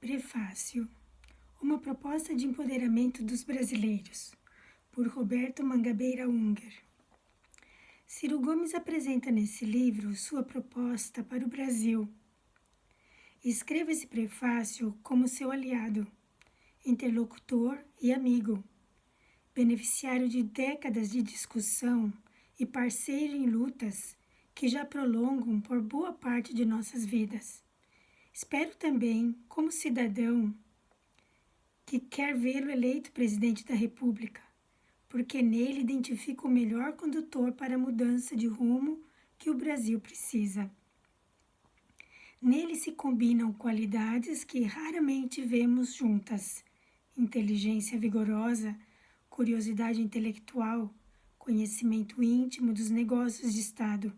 Prefácio. Uma proposta de empoderamento dos brasileiros, por Roberto Mangabeira Unger. Ciro Gomes apresenta nesse livro sua proposta para o Brasil. Escreva esse prefácio como seu aliado, interlocutor e amigo, beneficiário de décadas de discussão e parceiro em lutas que já prolongam por boa parte de nossas vidas. Espero também, como cidadão, que quer vê-lo eleito presidente da República, porque nele identifico o melhor condutor para a mudança de rumo que o Brasil precisa. Nele se combinam qualidades que raramente vemos juntas: inteligência vigorosa, curiosidade intelectual, conhecimento íntimo dos negócios de Estado.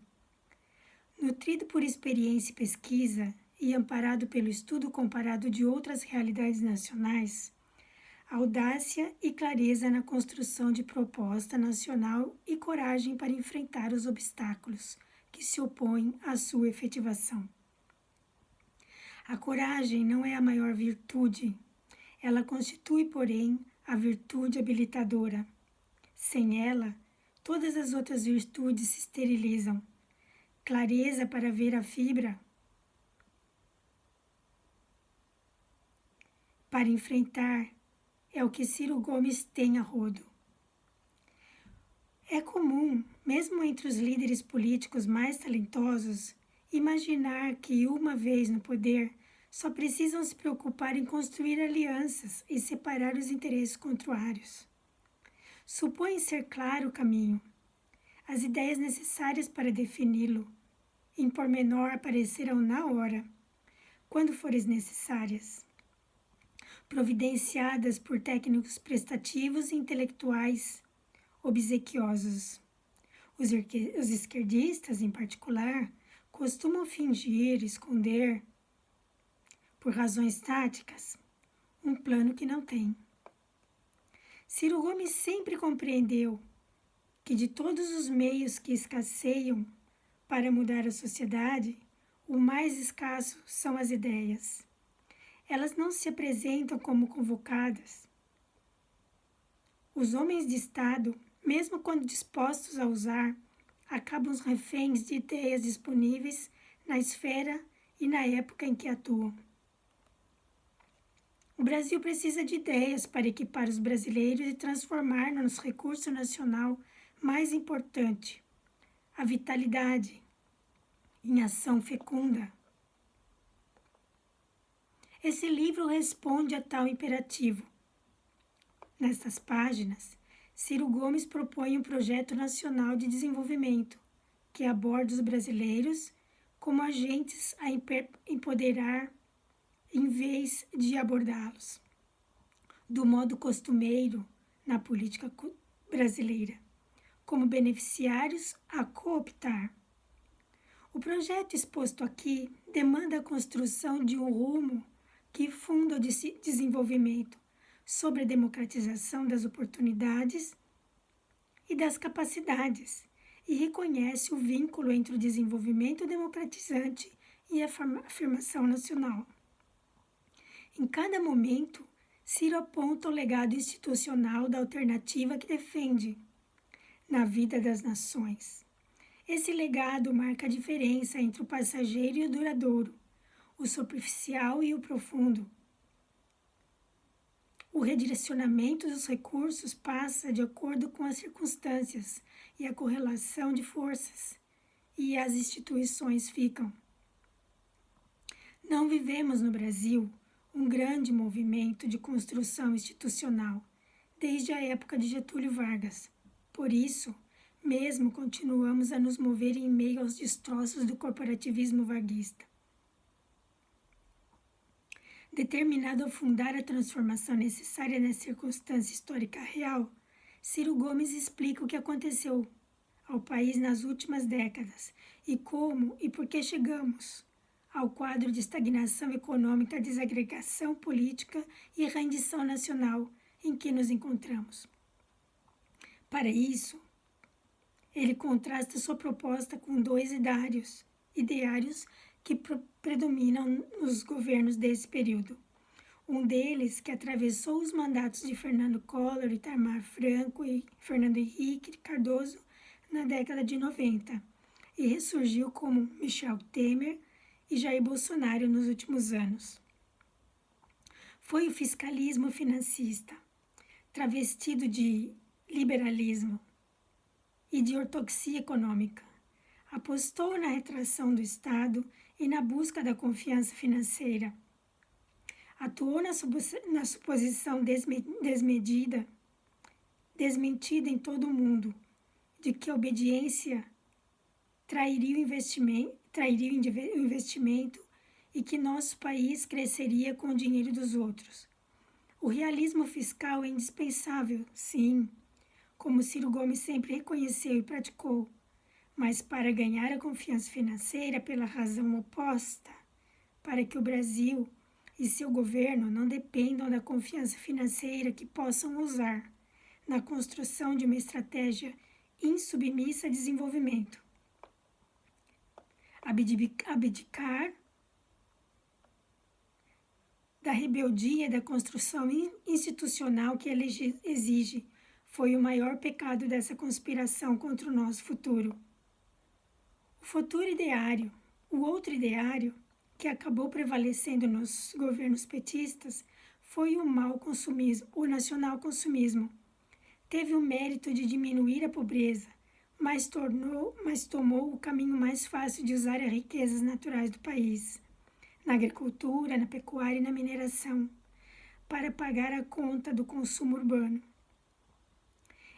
Nutrido por experiência e pesquisa e amparado pelo estudo comparado de outras realidades nacionais, audácia e clareza na construção de proposta nacional e coragem para enfrentar os obstáculos que se opõem à sua efetivação. A coragem não é a maior virtude, ela constitui, porém, a virtude habilitadora. Sem ela, todas as outras virtudes se esterilizam. Clareza para ver a fibra, para enfrentar, é o que Ciro Gomes tem a rodo. É comum, mesmo entre os líderes políticos mais talentosos, imaginar que, uma vez no poder, só precisam se preocupar em construir alianças e separar os interesses contrários. Supõe ser claro o caminho, as ideias necessárias para defini-lo, em pormenor, aparecerão na hora, quando forem necessárias, providenciadas por técnicos prestativos e intelectuais obsequiosos. Os esquerdistas, em particular, costumam fingir, esconder, por razões táticas, um plano que não tem. Ciro Gomes sempre compreendeu que de todos os meios que escasseiam para mudar a sociedade, o mais escasso são as ideias. Elas não se apresentam como convocadas. Os homens de Estado, mesmo quando dispostos a usar, acabam reféns de ideias disponíveis na esfera e na época em que atuam. O Brasil precisa de ideias para equipar os brasileiros e transformar no nosso recurso nacional mais importante, a vitalidade, em ação fecunda. Esse livro responde a tal imperativo. Nestas páginas, Ciro Gomes propõe um projeto nacional de desenvolvimento que aborda os brasileiros como agentes a empoderar em vez de abordá-los do modo costumeiro na política brasileira, como beneficiários a cooptar. O projeto exposto aqui demanda a construção de um rumo que funda o desenvolvimento sobre a democratização das oportunidades e das capacidades e reconhece o vínculo entre o desenvolvimento democratizante e a afirmação nacional. Em cada momento, Ciro aponta o legado institucional da alternativa que defende na vida das nações. Esse legado marca a diferença entre o passageiro e o duradouro, o superficial e o profundo. O redirecionamento dos recursos passa de acordo com as circunstâncias e a correlação de forças, e as instituições ficam. Não vivemos no Brasil um grande movimento de construção institucional desde a época de Getúlio Vargas. Por isso, mesmo continuamos a nos mover em meio aos destroços do corporativismo varguista. Determinado a fundar a transformação necessária na circunstância histórica real, Ciro Gomes explica o que aconteceu ao país nas últimas décadas e como e por que chegamos ao quadro de estagnação econômica, desagregação política e rendição nacional em que nos encontramos. Para isso, ele contrasta sua proposta com dois ideários que predominam nos governos desse período: Um deles que atravessou os mandatos de Fernando Collor, Itamar Franco e Fernando Henrique Cardoso na década de 90 e ressurgiu como Michel Temer e Jair Bolsonaro nos últimos anos. Foi o fiscalismo financista, travestido de liberalismo e de ortodoxia econômica. Apostou na retração do Estado e na busca da confiança financeira. Atuou na suposição desmentida em todo o mundo, de que a obediência trairia o investimento e que nosso país cresceria com o dinheiro dos outros. O realismo fiscal é indispensável, sim, como Ciro Gomes sempre reconheceu e praticou, mas para ganhar a confiança financeira pela razão oposta, para que o Brasil e seu governo não dependam da confiança financeira que possam usar na construção de uma estratégia insubmissa a desenvolvimento. Abdicar da rebeldia e da construção institucional que ele exige foi o maior pecado dessa conspiração contra o nosso futuro. O futuro ideário, o outro ideário, que acabou prevalecendo nos governos petistas, foi o o nacional-consumismo. Teve o mérito de diminuir a pobreza, mas tomou o caminho mais fácil de usar as riquezas naturais do país, na agricultura, na pecuária e na mineração, para pagar a conta do consumo urbano.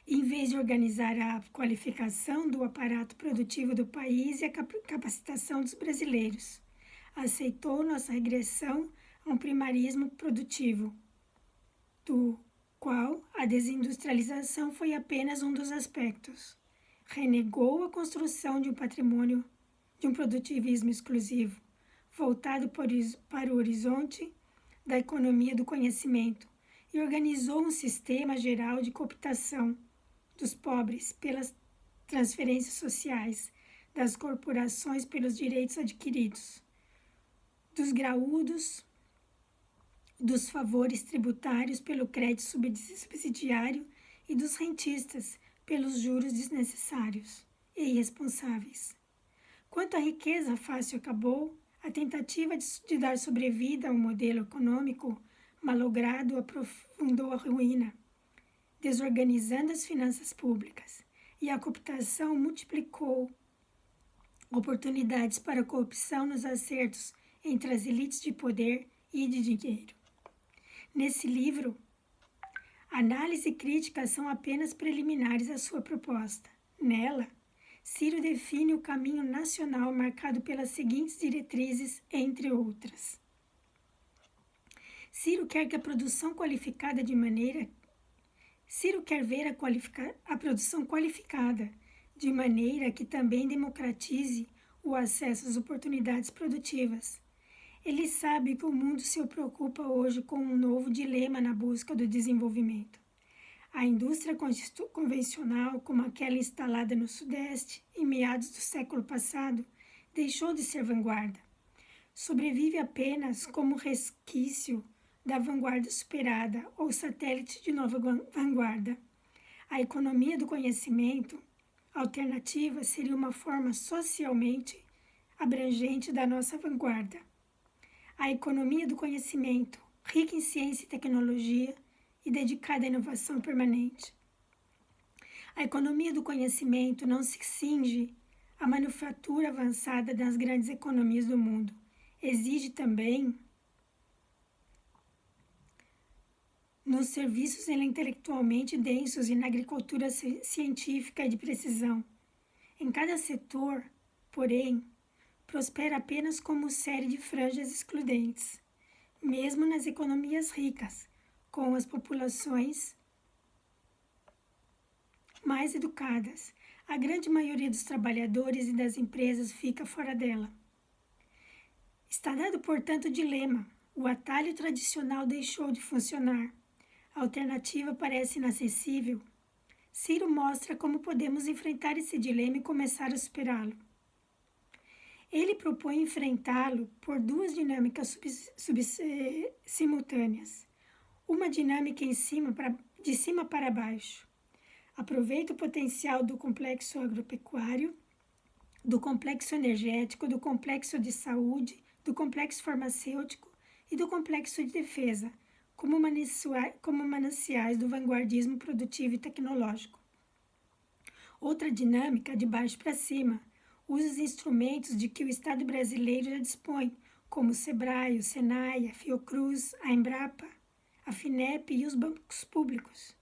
Em vez de organizar a qualificação do aparato produtivo do país e a capacitação dos brasileiros, aceitou nossa regressão a um primarismo produtivo, do qual a desindustrialização foi apenas um dos aspectos. Renegou a construção de um patrimônio, de um produtivismo exclusivo, voltado para o horizonte da economia do conhecimento, e organizou um sistema geral de cooptação dos pobres pelas transferências sociais, das corporações pelos direitos adquiridos, dos graúdos, dos favores tributários pelo crédito subsidiário e dos rentistas pelos juros desnecessários e irresponsáveis. Quanto à riqueza fácil acabou, a tentativa de dar sobrevida ao modelo econômico malogrado aprofundou a ruína, desorganizando as finanças públicas, e a cooptação multiplicou oportunidades para a corrupção nos acertos entre as elites de poder e de dinheiro. Nesse livro, análise e crítica são apenas preliminares à sua proposta. Nela, Ciro define o caminho nacional marcado pelas seguintes diretrizes, entre outras. Ciro quer ver a produção qualificada de maneira que também democratize o acesso às oportunidades produtivas. Ele sabe que o mundo se preocupa hoje com um novo dilema na busca do desenvolvimento. A indústria convencional, como aquela instalada no Sudeste em meados do século passado, deixou de ser vanguarda. Sobrevive apenas como resquício da vanguarda superada ou satélite de nova vanguarda. A economia do conhecimento alternativa seria uma forma socialmente abrangente da nossa vanguarda. A economia do conhecimento, rica em ciência e tecnologia e dedicada à inovação permanente. A economia do conhecimento não se cinge à manufatura avançada das grandes economias do mundo. Exige também nos serviços intelectualmente densos e na agricultura científica e de precisão. Em cada setor, porém, prospera apenas como série de franjas excludentes, mesmo nas economias ricas, com as populações mais educadas. A grande maioria dos trabalhadores e das empresas fica fora dela. Está dado, portanto, o dilema. O atalho tradicional deixou de funcionar. A alternativa parece inacessível. Ciro mostra como podemos enfrentar esse dilema e começar a superá-lo. Ele propõe enfrentá-lo por duas dinâmicas simultâneas. Uma dinâmica de cima para baixo. Aproveita o potencial do complexo agropecuário, do complexo energético, do complexo de saúde, do complexo farmacêutico e do complexo de defesa, como mananciais do vanguardismo produtivo e tecnológico. Outra dinâmica, de baixo para cima, usa os instrumentos de que o Estado brasileiro já dispõe, como o SEBRAE, o SENAI, a Fiocruz, a Embrapa, a FINEP e os bancos públicos,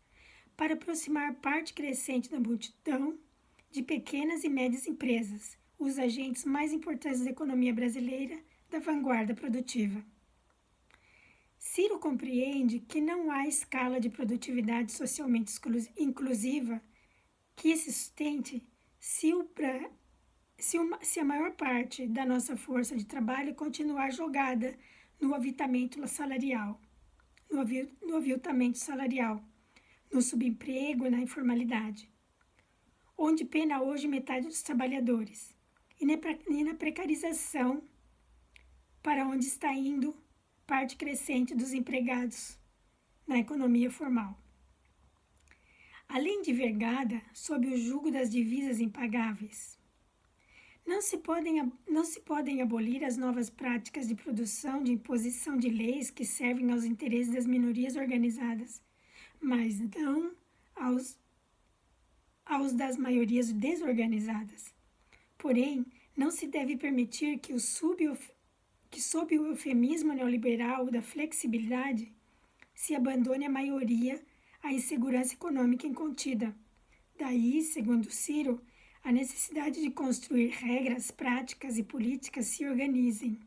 para aproximar parte crescente da multidão de pequenas e médias empresas, os agentes mais importantes da economia brasileira, da vanguarda produtiva. Ciro compreende que não há escala de produtividade socialmente inclusiva que se sustente se a maior parte da nossa força de trabalho continuar jogada no aviltamento salarial, no subemprego e na informalidade, onde pena hoje metade dos trabalhadores, e na precarização, para onde está indo parte crescente dos empregados na economia formal. Além de vergada, sob o jugo das divisas impagáveis, não se podem abolir as novas práticas de produção, de imposição de leis que servem aos interesses das minorias organizadas, mas não aos das maiorias desorganizadas. Porém, não se deve permitir que sob o eufemismo neoliberal da flexibilidade se abandone a maioria à insegurança econômica incontida. Daí, segundo Ciro, a necessidade de construir regras, práticas e políticas se organizem,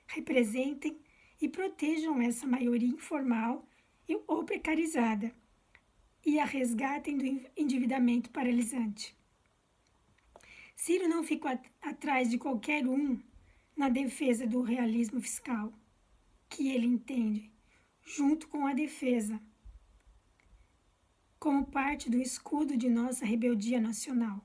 representem e protejam essa maioria informal ou precarizada e a resgatem do endividamento paralisante. Ciro não fica atrás de qualquer um na defesa do realismo fiscal, que ele entende, junto com a defesa, como parte do escudo de nossa rebeldia nacional.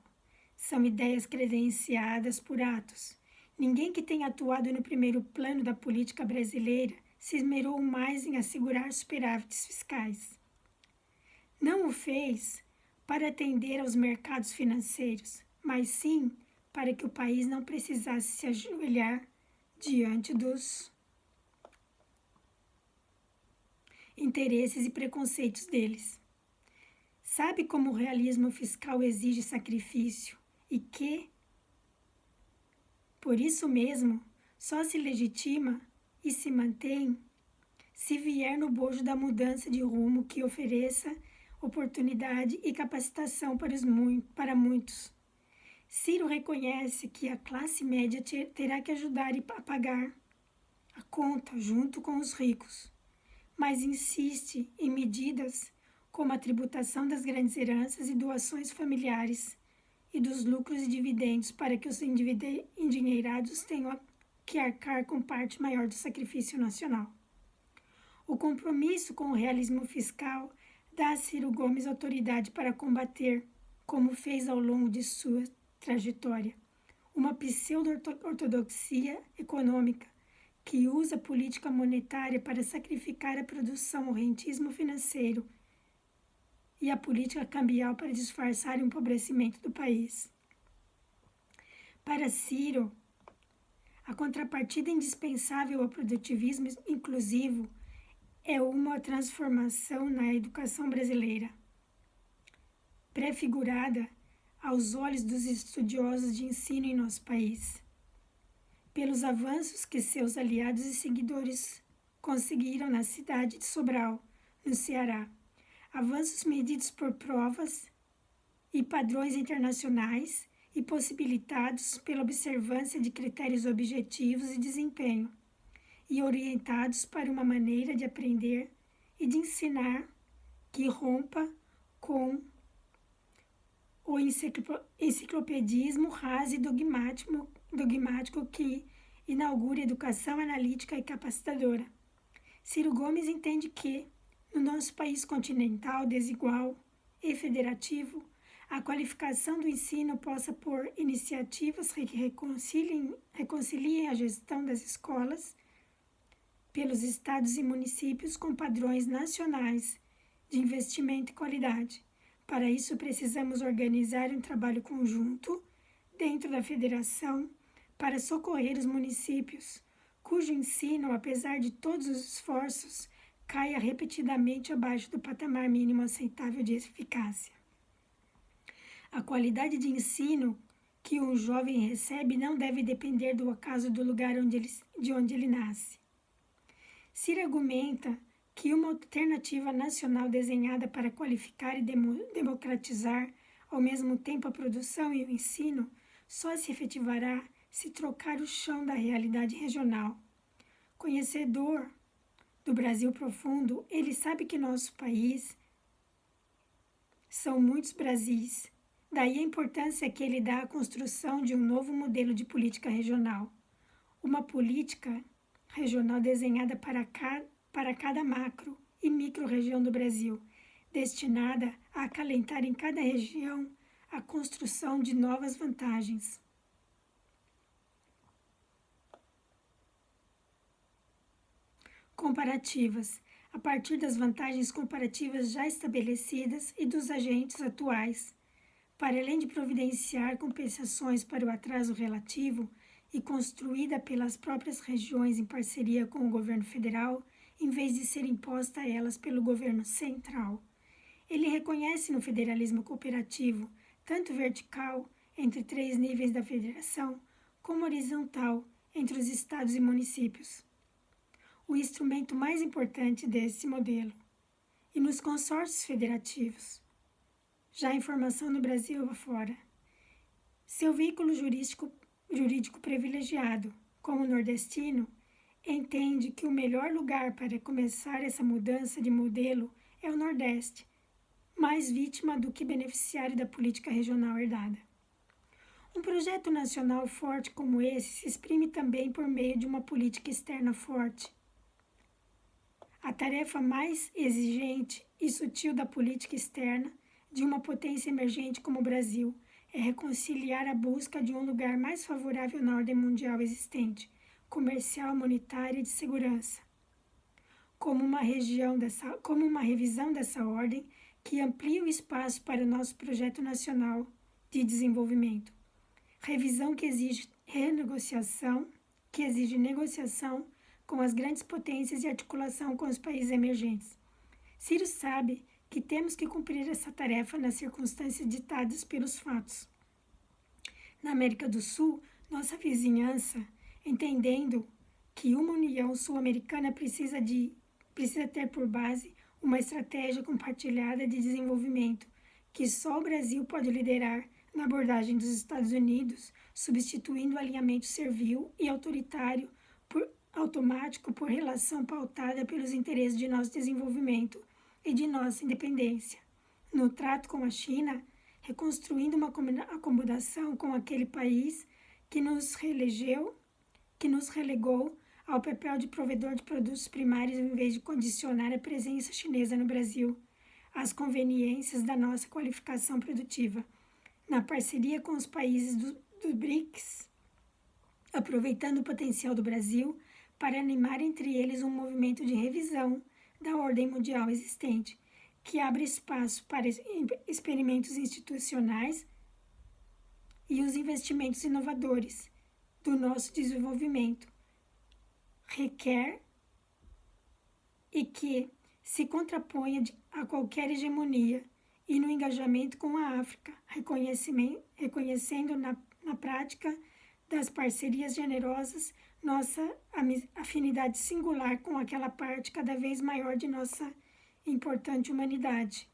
São ideias credenciadas por atos. Ninguém que tenha atuado no primeiro plano da política brasileira se esmerou mais em assegurar superávites fiscais. Não o fez para atender aos mercados financeiros, mas sim para que o país não precisasse se ajoelhar diante dos interesses e preconceitos deles. Sabe como o realismo fiscal exige sacrifício e que, por isso mesmo, só se legitima e se mantém se vier no bojo da mudança de rumo que ofereça oportunidade e capacitação para muitos. Ciro reconhece que a classe média terá que ajudar a pagar a conta junto com os ricos, mas insiste em medidas como a tributação das grandes heranças e doações familiares e dos lucros e dividendos para que os endinheirados tenham que arcar com parte maior do sacrifício nacional. O compromisso com o realismo fiscal dá a Ciro Gomes autoridade para combater, como fez ao longo de sua trajetória, uma pseudo-ortodoxia econômica que usa a política monetária para sacrificar a produção ao rentismo financeiro e a política cambial para disfarçar o empobrecimento do país. Para Ciro, a contrapartida indispensável ao produtivismo inclusivo é uma transformação na educação brasileira, prefigurada aos olhos dos estudiosos de ensino em nosso país, pelos avanços que seus aliados e seguidores conseguiram na cidade de Sobral, no Ceará, avanços medidos por provas e padrões internacionais e possibilitados pela observância de critérios objetivos e desempenho, e orientados para uma maneira de aprender e de ensinar que rompa com o enciclopedismo raso e dogmático que inaugura educação analítica e capacitadora. Ciro Gomes entende que, no nosso país continental, desigual e federativo, a qualificação do ensino possa por iniciativas que reconciliem a gestão das escolas pelos estados e municípios com padrões nacionais de investimento e qualidade. Para isso, precisamos organizar um trabalho conjunto dentro da federação para socorrer os municípios, cujo ensino, apesar de todos os esforços, caia repetidamente abaixo do patamar mínimo aceitável de eficácia. A qualidade de ensino que um jovem recebe não deve depender do acaso do lugar de onde ele nasce. Ciro argumenta que uma alternativa nacional desenhada para qualificar e democratizar ao mesmo tempo a produção e o ensino só se efetivará se trocar o chão da realidade regional. Conhecedor do Brasil profundo, ele sabe que nosso país são muitos Brasis. Daí a importância que ele dá à construção de um novo modelo de política regional. Uma política regional desenhada para cada macro e micro-região do Brasil, destinada a acalentar em cada região a construção de novas vantagens. Comparativas. A partir das vantagens comparativas já estabelecidas e dos agentes atuais, para além de providenciar compensações para o atraso relativo e construída pelas próprias regiões em parceria com o governo federal, em vez de ser imposta a elas pelo governo central. Ele reconhece no federalismo cooperativo, tanto vertical, entre 3 níveis da federação, como horizontal, entre os estados e municípios, o instrumento mais importante desse modelo. E nos consórcios federativos, já a informação no Brasil afora. Seu veículo jurídico privilegiado, como nordestino, entende que o melhor lugar para começar essa mudança de modelo é o Nordeste, mais vítima do que beneficiário da política regional herdada. Um projeto nacional forte como esse se exprime também por meio de uma política externa forte. A tarefa mais exigente e sutil da política externa de uma potência emergente como o Brasil é reconciliar a busca de um lugar mais favorável na ordem mundial existente, comercial, monetária e de segurança, como uma revisão dessa ordem que amplia o espaço para o nosso projeto nacional de desenvolvimento. Revisão que exige negociação com as grandes potências e articulação com os países emergentes. Ciro sabe que temos que cumprir essa tarefa nas circunstâncias ditadas pelos fatos. Na América do Sul, nossa vizinhança, entendendo que uma União Sul-Americana precisa ter por base uma estratégia compartilhada de desenvolvimento, que só o Brasil pode liderar na abordagem dos Estados Unidos, substituindo o alinhamento servil e autoritário automático por relação pautada pelos interesses de nosso desenvolvimento e de nossa independência. No trato com a China, reconstruindo uma acomodação com aquele país que nos relegou ao papel de provedor de produtos primários em vez de condicionar a presença chinesa no Brasil às conveniências da nossa qualificação produtiva. Na parceria com os países do BRICS, aproveitando o potencial do Brasil para animar entre eles um movimento de revisão da ordem mundial existente, que abre espaço para experimentos institucionais e os investimentos inovadores do nosso desenvolvimento, requer e que se contraponha a qualquer hegemonia e no engajamento com a África, reconhecendo na prática das parcerias generosas nossa afinidade singular com aquela parte cada vez maior de nossa importante humanidade.